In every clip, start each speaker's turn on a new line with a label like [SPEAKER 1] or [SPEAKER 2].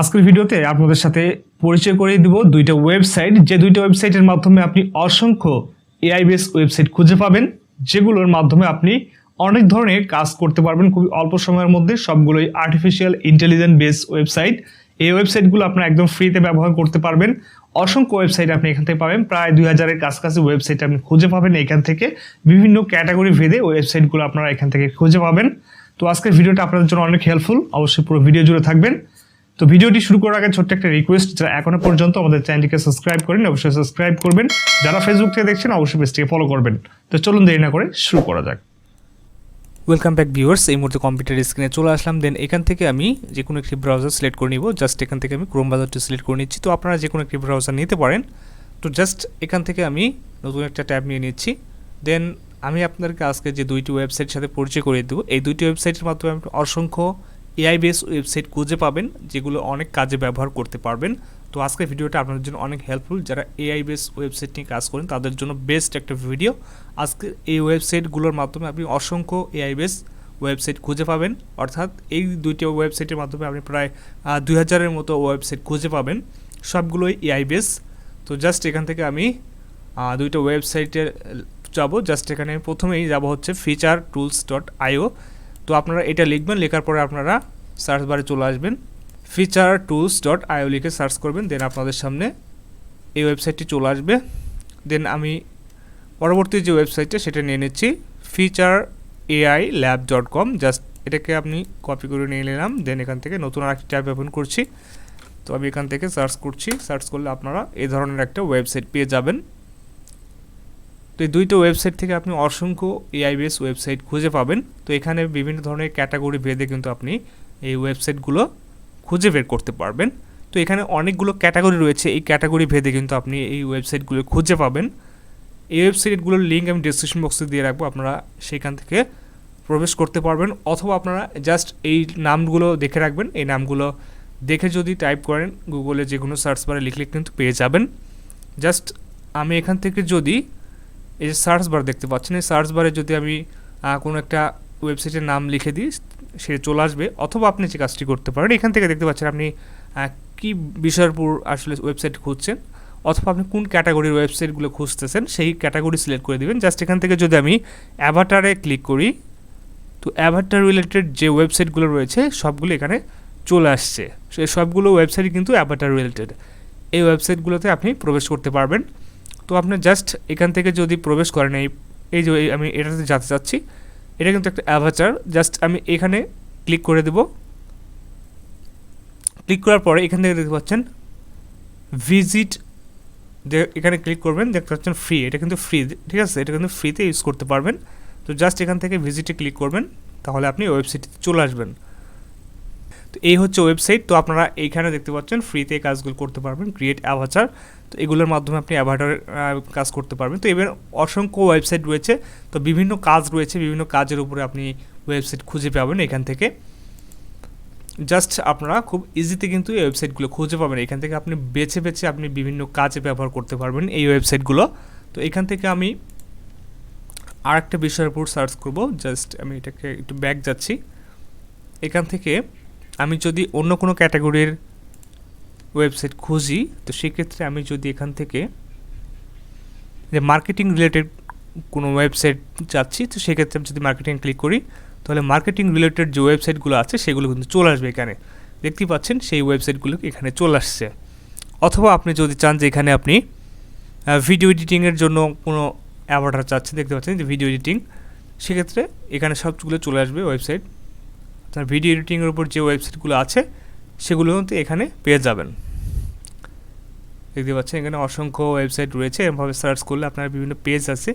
[SPEAKER 1] আজকের ভিডিওতে আপনাদের সাথে পরিচয় করিয়ে দিব দুইটা ওয়েবসাইট, যে দুইটা ওয়েবসাইটের মাধ্যমে আপনি অসংখ্য এআই বেস ওয়েবসাইট খুঁজে পাবেন, যেগুলোর মাধ্যমে আপনি অনেক ধরনের কাজ করতে পারবেন খুব অল্প সময়ের মধ্যে। সবগুলোই আর্টিফিশিয়াল ইন্টেলিজেন্স বেস ওয়েবসাইট। এই ওয়েবসাইটগুলো আপনারা একদম ফ্রিতে ব্যবহার করতে পারবেন। অসংখ্য ওয়েবসাইট আপনি এখান থেকে পাবেন, প্রায় 2000-এর কাছাকাছি ওয়েবসাইট আপনি খুঁজে পাবেন এখান থেকে। বিভিন্ন ক্যাটাগরি ভেদে ওয়েবসাইটগুলো আপনারা এখান থেকে খুঁজে পাবেন। তো আজকের ভিডিওটা আপনাদের জন্য অনেক হেল্পফুল, অবশ্যই পুরো ভিডিও জুড়ে থাকবেন। তো ভিডিওটি শুরু করার আগে ছোট্ট একটা রিকোয়েস্ট, যারা এখনো পর্যন্ত আমাদের চ্যানেলটিকে সাবস্ক্রাইব করেন অবশ্যই সাবস্ক্রাইব করবেন, যারা ফেসবুক থেকে দেখছেন অবশ্যই পেজটিকে ফলো করবেন। তো চলুন দেরি না করে শুরু করা যাক।
[SPEAKER 2] ওয়েলকাম ব্যাক ভিউয়ার্স, এই মুহূর্তে কম্পিউটার স্ক্রিনে চলে আসলাম। দেন এখান থেকে আমি যে কোনো একটি ব্রাউজার সিলেক্ট করে নিব। জাস্ট এখান থেকে আমি ক্রোম ব্রাউজারটি সিলেক্ট করে নিচ্ছি। তো আপনারা যে কোনো একটি ব্রাউজার নিতে পারেন। তো জাস্ট এখান থেকে আমি নতুন একটা ট্যাব নিয়ে নিচ্ছি। দেন আমি আপনাদেরকে আজকে যে দুইটি ওয়েবসাইটের সাথে পরিচয় করিয়ে দেবো। এই দুইটি ওয়েবসাইটের মাধ্যমে আপনি অসংখ্য এআই বেস ওয়েবসাইট খুঁজে পাবেন, যেগুলো অনেক কাজে ব্যবহার করতে পারবেন। তো আজকের ভিডিওটা আপনাদের জন্য অনেক হেল্পফুল। যারা এআই বেস ওয়েবসাইট নিয়ে কাজ করেন তাদের জন্য বেস্ট একটা ভিডিও। আজকে এই ওয়েবসাইটগুলোর মাধ্যমে আপনি অসংখ্য এআই বেস ওয়েবসাইট খুঁজে পাবেন, অর্থাৎ এই দুইটি ওয়েবসাইটের মাধ্যমে আপনি প্রায় 2000-এর মতো ওয়েবসাইট খুঁজে পাবেন, সবগুলোই এআই বেস। তো জাস্ট এখান থেকে আমি দুইটা ওয়েবসাইটে যাব। জাস্ট এখানে আমি প্রথমেই যাব হচ্ছে 𝗕𝗘𝗦𝗧.io। তো আপনারা এটা লিখবেন, লেখার পরে আপনারা সার্চ বারে চলে আসবেন, 𝗕𝗘𝗦𝗧.io লিখে সার্চ করবেন। দেন আপনাদের সামনে এই ওয়েবসাইটটি চলে আসবে। দেন আমি পরবর্তী যে ওয়েবসাইটটা সেটা নিয়ে নিচ্ছি, 𝗕𝗂𝗟𝗟𝗢.com। জাস্ট এটাকে আপনি কপি করে নিয়ে নিলাম। দেন এখান থেকে নতুন আরেকটি ট্যাব ওপেন করছি। তো আমি এখান থেকে সার্চ করছি। সার্চ করলে আপনারা এই ধরনের একটা ওয়েবসাইট পেয়ে যাবেন। তো এই দুইটা ওয়েবসাইট থেকে আপনি অসংখ্য এআই বেস ওয়েবসাইট খুঁজে পাবেন। তো এখানে বিভিন্ন ধরনের ক্যাটাগরি ভেদে কিন্তু আপনি এই ওয়েবসাইটগুলো খুঁজে বের করতে পারবেন। তো এখানে অনেকগুলো ক্যাটাগরি রয়েছে, এই ক্যাটাগরি ভেদে কিন্তু আপনি এই ওয়েবসাইটগুলো খুঁজে পাবেন। এই ওয়েবসাইটগুলোর লিঙ্ক আমি ডেসক্রিপশন বক্সে দিয়ে রাখবো, আপনারা সেখান থেকে প্রবেশ করতে পারবেন। অথবা আপনারা জাস্ট এই নামগুলো দেখে রাখবেন, এই নামগুলো দেখে যদি টাইপ করেন গুগলে যে কোনো সার্চ বারে লিখলে কিন্তু পেয়ে যাবেন। জাস্ট আমি এখান থেকে যদি এই যে সার্চ বার দেখতে পাচ্ছেন, এই সার্চ বারে যদি আমি কোনো একটা ওয়েবসাইটের নাম লিখে দিই সে চলে আসবে। অথবা আপনি যে কাজটি করতে পারেন, এখান থেকে দেখতে পাচ্ছেন আপনি কী বিষয়ের উপর আসলে ওয়েবসাইট খুঁজছেন, অথবা আপনি কোন ক্যাটাগরির ওয়েবসাইটগুলো খুঁজতেছেন সেই ক্যাটাগরি সিলেক্ট করে দেবেন। জাস্ট এখান থেকে যদি আমি অ্যাভাটারে ক্লিক করি, তো অ্যাভাটার রিলেটেড যে ওয়েবসাইটগুলো রয়েছে সবগুলো এখানে চলে আসছে। সেই সবগুলো ওয়েবসাইট কিন্তু অ্যাভাটার রিলেটেড। এই ওয়েবসাইটগুলোতে আপনি প্রবেশ করতে পারবেন। তো আপনি জাস্ট এখান থেকে যদি প্রবেশ করেন, এই যে আমি এটাতে যেতে চাচ্ছি, এটা কিন্তু একটা অ্যাভাটার। জাস্ট আমি এখানে ক্লিক করে দেব। ক্লিক করার পরে এখান থেকে দেখতে পাচ্ছেন ভিজিট, এখানে ক্লিক করবেন, দেখতে পাচ্ছেন ফ্রি। এটা কিন্তু ফ্রি, ঠিক আছে, এটা কিন্তু ফ্রিতে ইউজ করতে পারবেন। তো জাস্ট এখান থেকে ভিজিটে ক্লিক করবেন, তাহলে আপনি ওয়েবসাইটে চলে আসবেন। তো এই হচ্ছে ওয়েবসাইট। তো আপনারা এইখানে দেখতে পাচ্ছেন ফ্রিতে কাজগুলো করতে পারবেন, ক্রিয়েট অ্যাভাটার। তো এগুলোর মাধ্যমে আপনি অ্যাভাটার কাজ করতে পারবেন। তো এবার অসংখ্য ওয়েবসাইট রয়েছে, তো বিভিন্ন কাজ রয়েছে, বিভিন্ন কাজের উপরে আপনি ওয়েবসাইট খুঁজে পাবেন এখান থেকে। জাস্ট আপনারা খুব ইজিতে কিন্তু এই ওয়েবসাইটগুলো খুঁজে পাবেন। এখান থেকে আপনি বেছে বেছে আপনি বিভিন্ন কাজে ব্যবহার করতে পারবেন এই ওয়েবসাইটগুলো। তো এখান থেকে আমি আর একটা বিষয়ের উপর সার্চ করব। জাস্ট আমি এটাকে একটু ব্যাক যাচ্ছি। এখান থেকে আমি যদি অন্য কোনো ক্যাটাগরির ওয়েবসাইট খুঁজি, তো সেক্ষেত্রে আমি যদি এখান থেকে যে মার্কেটিং রিলেটেড কোনো ওয়েবসাইট চাচ্ছি, তো সেক্ষেত্রে আমি যদি মার্কেটিং ক্লিক করি, তাহলে মার্কেটিং রিলেটেড যে ওয়েবসাইটগুলো আছে সেগুলো কিন্তু চলে আসবে এখানে। দেখতেই পাচ্ছেন সেই ওয়েবসাইটগুলো এখানে চলে আসছে। অথবা আপনি যদি চান যে এখানে আপনি ভিডিও এডিটিংয়ের জন্য কোনো অ্যাভাটার চাচ্ছেন, দেখতে পাচ্ছেন যে ভিডিও এডিটিং, সেক্ষেত্রে এখানে সবগুলো চলে আসবে ওয়েবসাইট। আপনার ভিডিও এডিটিংয়ের উপর যে ওয়েবসাইটগুলো আছে সেগুলো কিন্তু এখানে পেয়ে যাবেন। দেখতে পাচ্ছেন এখানে অসংখ্য ওয়েবসাইট রয়েছে। এভাবে সার্চ করলে আপনার বিভিন্ন পেজ আছে,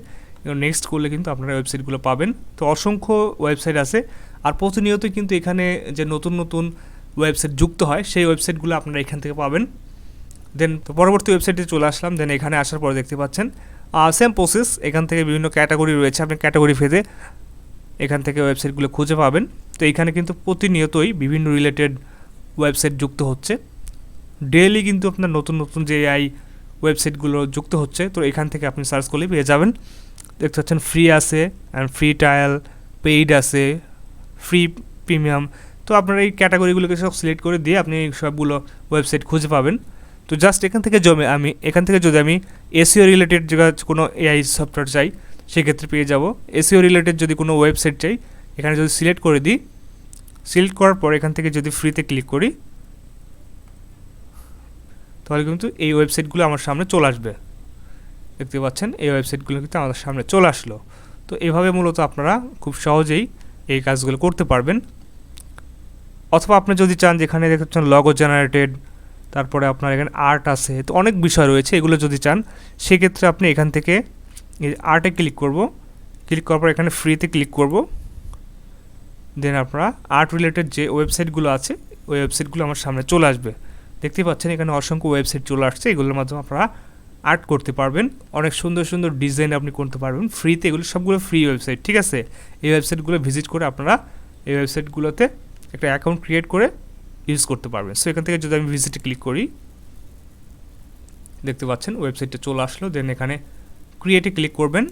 [SPEAKER 2] নেক্সট করলে কিন্তু আপনারা ওয়েবসাইটগুলো পাবেন। তো অসংখ্য ওয়েবসাইট আছে, আর প্রতিনিয়ত কিন্তু এখানে যে নতুন নতুন ওয়েবসাইট যুক্ত হয় সেই ওয়েবসাইটগুলো আপনারা এখান থেকে পাবেন। দেন পরবর্তী ওয়েবসাইটে চলে আসলাম। দেন এখানে আসার পর দেখতে পাচ্ছেন সেম প্রসেস, এখান থেকে বিভিন্ন ক্যাটাগরি রয়েছে, আপনি ক্যাটাগরি ভেদে এখান থেকে ওয়েবসাইটগুলো খুঁজে পাবেন। তো এখানে কিন্তু প্রতিনিয়তই বিভিন্ন রিলেটেড ওয়েবসাইট যুক্ত হচ্ছে, ডেইলি কিন্তু আপনার নতুন নতুন যে এআই ওয়েবসাইটগুলো যুক্ত হচ্ছে। তো এখান থেকে আপনি সার্চ করলে পেয়ে যাবেন। দেখতে পাচ্ছেন ফ্রি আছে, অ্যান্ড ফ্রি ট্রায়াল, পেইড আছে, ফ্রি প্রিমিয়াম। তো আপনারা এই ক্যাটাগরিগুলোকে সব সিলেক্ট করে দিয়ে আপনি সবগুলো ওয়েবসাইট খুঁজে পাবেন। তো জাস্ট এখান থেকে এখান থেকে যদি আমি এসইও রিলেটেড কোনো এআই সফটওয়্যার চাই সেক্ষেত্রে পেয়ে যাব। এসইও রিলেটেড যদি কোনো ওয়েবসাইট চাই এখানে যদি সিলেক্ট করে দিই, সিলেক্ট করার পর এখান থেকে যদি ফ্রিতে ক্লিক করি তাহলে কিন্তু এই ওয়েবসাইটগুলো আমার সামনে চলে আসবে। দেখতে পাচ্ছেন এই ওয়েবসাইটগুলো কিন্তু আমাদের সামনে চলে আসলো। তো এভাবে মূলত আপনারা খুব সহজেই এই কাজগুলো করতে পারবেন। অথবা আপনি যদি চান যেখানে দেখছেন লগো জেনারেটেড, তারপরে আপনার এখানে আর্ট আছে, তো অনেক বিষয় রয়েছে, এগুলো যদি চান সেক্ষেত্রে আপনি এখান থেকে এই আর্টে ক্লিক করব, ক্লিক করার পর এখানে ফ্রিতে ক্লিক করব, দেন আপনারা আর্ট রিলেটেড যে ওয়েবসাইটগুলো আছে ওই ওয়েবসাইটগুলো আমার সামনে চলে আসবে। দেখতে পাচ্ছেন এখানে অসংখ্য ওয়েবসাইট চলে আসছে, এগুলোর মাধ্যমে আপনারা আর্ট করতে পারবেন, অনেক সুন্দর সুন্দর ডিজাইন আপনি করতে পারবেন ফ্রিতে। এগুলো সবগুলো ফ্রি ওয়েবসাইট, ঠিক আছে। এই ওয়েবসাইটগুলো ভিজিট করে আপনারা এই ওয়েবসাইটগুলোতে একটা অ্যাকাউন্ট ক্রিয়েট করে ইউজ করতে পারবেন। সো এখান থেকে যদি আমি ভিজিটে ক্লিক করি দেখতে পাচ্ছেন ওয়েবসাইটটা চলে আসলো, দেন এখানে ক্রিয়েটে ক্লিক করবেন।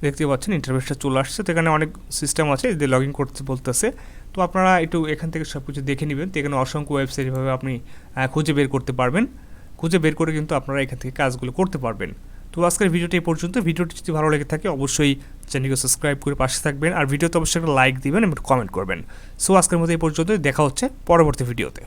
[SPEAKER 2] দেখতে পাচ্ছেন ইন্টারফেসটা চলে আসছে। তো এখানে অনেক সিস্টেম আছে, এদের লগ ইন করতে বলতেছে। তো আপনারা একটু এখান থেকে সব কিছু দেখে নেবেন। তো এখানে অসংখ্য ওয়েবসাইট এভাবে আপনি খুঁজে বের করতে পারবেন, খুঁজে বের করে কিন্তু আপনারা এখান থেকে কাজগুলো করতে পারবেন। তো আজকের ভিডিওটি এই পর্যন্ত। ভিডিওটি যদি ভালো লেগে থাকে অবশ্যই চ্যানেলকে সাবস্ক্রাইব করে পাশে থাকবেন, আর ভিডিওতে অবশ্যই একটা লাইক দিবেন এবং কমেন্ট করবেন। সো আজকের মতো এই পর্যন্ত, দেখা হচ্ছে পরবর্তী ভিডিওতে।